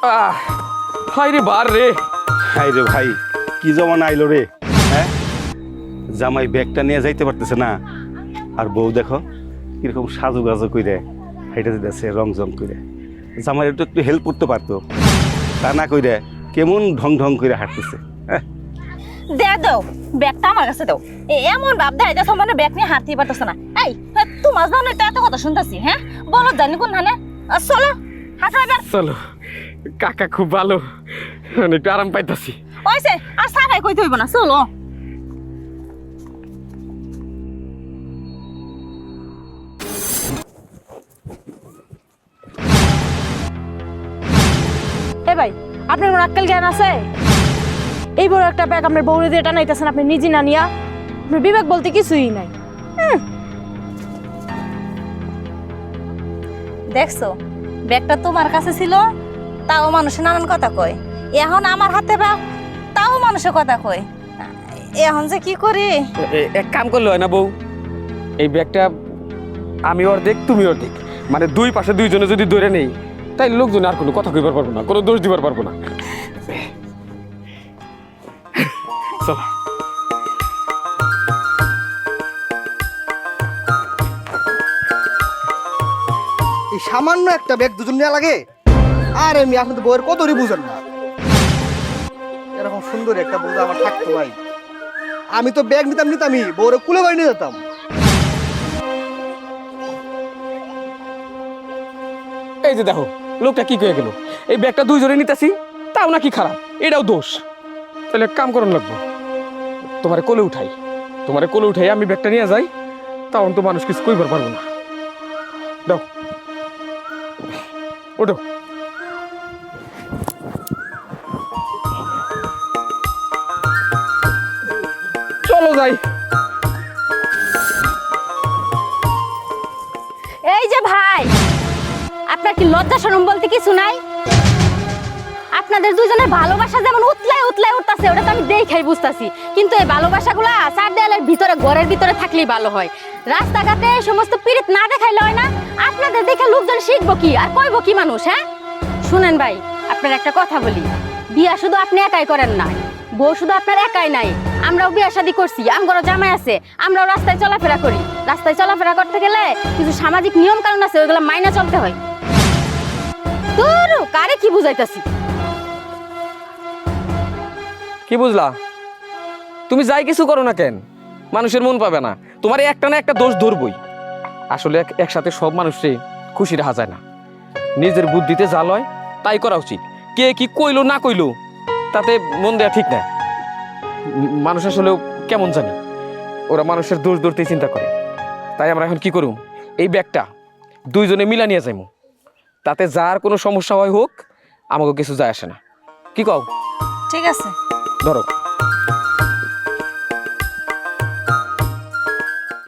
High রে বার রে, high রে ভাই, কি জমানা আইলো রে। হ্যাঁ, জামাই ব্যাগটা নিয়ে যাইতে পারতেছে না, আর বউ দেখো কিরকম সাজু গাজু কইরে হাইটা দিতেছে রং জং কইরে। জামাই একটু হেল্প করতে পারতো, তা না কইরে কেমন ঢং ঢং করে হাঁটতেছে। দাও ব্যাগটা আমার কাছে দাও। এমন ভাব দেখাইতেছ মানে ব্যাগ নিয়ে হাঁটতে পারতেছ না। এই তোমার জন্য তো এত কথা শুনতেছি। হ্যাঁ বলো জানি কোন হানে। চলো হাঁটো এবার। চলো কাকা খুব ভালো, একটু আরাম পাইতাছি। ওইসে আর সারাই কইতে হইব না, চলো। এ ভাই, আপনার কোনো আক্কেল জ্ঞান আছে? এই বড় একটা ব্যাগ আপনার বউরে দিয়ে টানাইতেছেন, আপনি নিজে না নিয়া। আপনার বিবেক বলতে কিছুই নাই। দেখছো ব্যাগটা তোমার কাছে ছিল, তাও মানুষে নানান কথা কয়। এখন আমার হাতে ব্যাগ, তাও মানুষের কথা কয়। এখন যে কি করি? এক কাম করলে হয় না বউ, এই ব্যাগটা আমি অর্ধেক তুমি অর্ধেক, মানে দুই পাশে দুইজনে যদি ধরে নেই, তাই লোকজন আর কোনো কথা কইবার পারবো না, কোনো দোষ দিবার পারবো না। চলো এই সামান্য একটা ব্যাগ দুজন নেওয়া লাগে? আর আমি আপনি তো বউয়ের কতই বুঝেন না। এরকম সুন্দর একটা বউ আমার থাকতো ভাই, আমি তো ব্যাগ নিতামই বউরে কুলে বাড়ি নিয়ে যেতাম। এই যে দেখো লোকটা কি কয়ে গেল, এই ব্যাগটা দুইজনে নিতেছি তাও নাকি খারাপ, এটাও দোষ। তাহলে এক কাম করুন লাগবো, তোমারে কোলে উঠাই আমি ব্যাগটা নিয়ে যাই, তখন তো মানুষ কিছু কইবার পারবো না। দাও ওঠো। চলো যাই। এই যে ভাই, আপনার কি লজ্জা শরম বলতে কিছু নাই? আপনাদের দুজনের ভালোবাসা যেমন উতলায় উতলায় উঠতেছে, ওটা তো আমি দেখাই বুঝতেছি। কিন্তু এই ভালোবাসাগুলা চার দেয়ালের ভিতরে, ঘরের ভিতরে থাকলেই ভালো হয়। রাস্তাঘাটে এই সমস্ত পীড়িত না দেখাইলে হয় না। আপনাদের দেখে লোকজন শিখবো কি আর কইবো কি মানুষ? হ্যাঁ শুনেন ভাই, আপনার একটা কথা বলি, বিয়া শুধু আপনি একাই করেন না, বউ শুধু আপনার একাই নাই। আমরাও বিয়া শাদী করছি, আমগরও জামাই আছে, আমরাও রাস্তায় চলাফেরা করি। রাস্তায় চলাফেরা করতে গেলে কিছু সামাজিক নিয়ম কানুন আছে, ওইগুলো মাইনা চলতে হয়। তোর কারে কি বুঝাইতাছি? কি বুঝলা? তুমি যাই কিছু করো না কেন, মানুষের মন পাবে না, তোমার একটা না একটা দোষ ধরবই। আসলে একসাথে সব মানুষে খুশি রাখা যায় না, নিজের বুদ্ধিতে যা লয় তাই করা উচিত। কে কি কইলো না কইলো তাতে মন দেয়া ঠিক না। মানুষ আসলে কেমন জানি, ওরা মানুষের দোষ ধরতেই চিন্তা করে। তাই আমরা এখন কি করুম, এই ব্যাগটা দুইজনে মিলা নিয়ে যাইমু, তাতে যার কোনো সমস্যা হয় হোক, আমাকে কিছু যায় আসে না। কি কও? ঠিক আছে, ধরো।